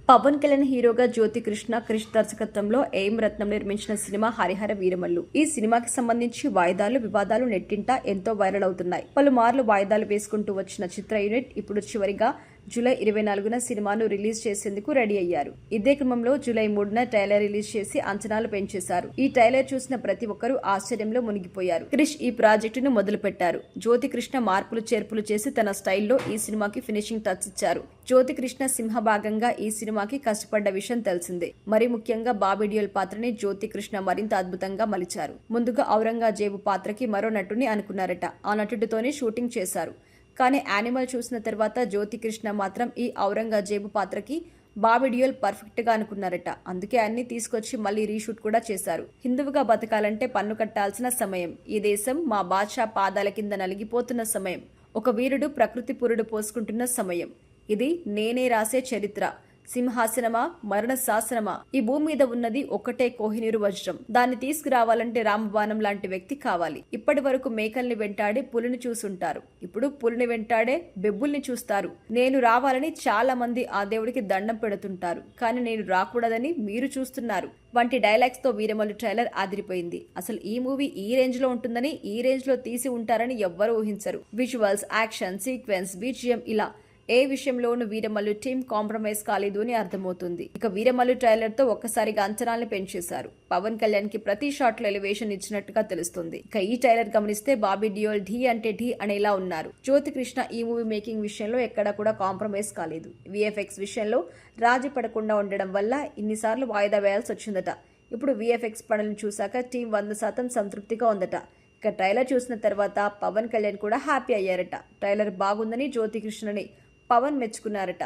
పవన్ కళ్యాణ్ హీరోగా జ్యోతి కృష్ణ క్రిష్ దర్శకత్వంలో ఏం రత్నం నిర్మించిన సినిమా హరిహర వీరమల్లు. ఈ సినిమాకి సంబంధించి వాయిదాలు వివాదాలు నెట్టింట ఎంతో వైరల్ అవుతున్నాయి. పలుమార్లు వాయిదాలు వేసుకుంటూ వచ్చిన చిత్ర యూనిట్ ఇప్పుడు చివరిగా జూలై 24న సినిమాను రిలీజ్ చేసేందుకు రెడీ అయ్యారు. ఇదే క్రమంలో జూలై 3న ట్రైలర్ రిలీజ్ చేసి అంచనాలు పెంచేశారు. ఈ ట్రైలర్ చూసిన ప్రతి ఒక్కరూ ఆశ్చర్యంలో మునిగిపోయారు. క్రిష్ ఈ ప్రాజెక్టును మొదలు పెట్టారు. జ్యోతి కృష్ణ మార్పులు చేర్పులు చేసి తన స్టైల్లో ఈ సినిమాకి ఫినిషింగ్ టచ్ ఇచ్చారు. జ్యోతి కృష్ణ సింహభాగంగా ఈ సినిమాకి కష్టపడ్డ విషయం తెలిసిందే. మరి ముఖ్యంగా బాబీ డియోల్ పాత్రని జ్యోతి కృష్ణ మరింత అద్భుతంగా మలిచారు. ముందుగా ఔరంగజేబు పాత్రకి మరో నటుని అనుకున్నారట. ఆ నటుడితోనే షూటింగ్ చేశారు. కానీ యానిమల్ చూసిన తర్వాత జ్యోతి కృష్ణ మాత్రం ఈ ఔరంగజేబు పాత్రకి బాబీ డియోల్ పర్ఫెక్ట్ గా అనుకున్నారట. అందుకే అన్ని తీసుకొచ్చి మళ్ళీ రీషూట్ కూడా చేశారు. హిందువుగా బతకాలంటే పన్ను కట్టాల్సిన సమయం. ఈ దేశం మా బాద్షా పాదాల కింద నలిగిపోతున్న సమయం. ఒక వీరుడు ప్రకృతి పురుడు పోసుకుంటున్న సమయం. ఇది నేనే రాసే చరిత్ర. సింహాసనమా మరణ శాసనమా? ఈ భూమి మీద ఉన్నది ఒక్కటే కోహినూరు వజ్రం. దాన్ని తీసుకురావాలంటే రామబాణం లాంటి వ్యక్తి కావాలి. ఇప్పటి వరకు మేకల్ని వెంటాడి పులిని చూసుంటారు. ఇప్పుడు పులిని వెంటాడే బెబ్బుల్ని చూస్తారు. నేను రావాలని చాలా మంది ఆ దేవుడికి దండం పెడుతుంటారు. కానీ నేను రాకూడదని మీరు చూస్తున్నారు వంటి డైలాగ్స్ తో వీరమల్లు ట్రైలర్ ఆదిరిపోయింది. అసలు ఈ మూవీ ఈ రేంజ్ లో ఉంటుందని, ఈ రేంజ్ లో తీసి ఉంటారని ఎవ్వరూ ఊహించరు. విజువల్స్, యాక్షన్, సీక్వెన్స్, బీజిఎం ఇలా ఏ విషయంలోనూ వీరమల్లు టీం కాంప్రమైజ్ కాలేదు అని అర్థమవుతుంది. ఇక వీరమల్లు ట్రైలర్ తో ఒక్కసారిగా అంచనాలను పెంచేశారు. పవన్ కళ్యాణ్ కి ప్రతి షాట్ లో ఎలివేషన్ ఇచ్చినట్టుగా తెలుస్తుంది. ఇక ఈ ట్రైలర్ గమనిస్తే బాబీ డియోల్ ఢీ అంటే ఢీ అనేలా ఉన్నారు. జ్యోతి కృష్ణ ఈ మూవీ మేకింగ్ విషయంలో ఎక్కడా కూడా కాంప్రమైజ్ కాలేదు. విఎఫ్ఎక్స్ విషయంలో రాజీ పడకుండా ఉండడం వల్ల ఇన్నిసార్లు వాయిదా వేయాల్సి వచ్చిందట. ఇప్పుడు విఎఫ్ఎక్స్ పనులను చూశాక టీం 100% సంతృప్తిగా ఉందట. ఇక ట్రైలర్ చూసిన తర్వాత పవన్ కళ్యాణ్ కూడా హ్యాపీ అయ్యారట. ట్రైలర్ బాగుందని జ్యోతి కృష్ణని పవన్ మెచ్చుకున్నారట.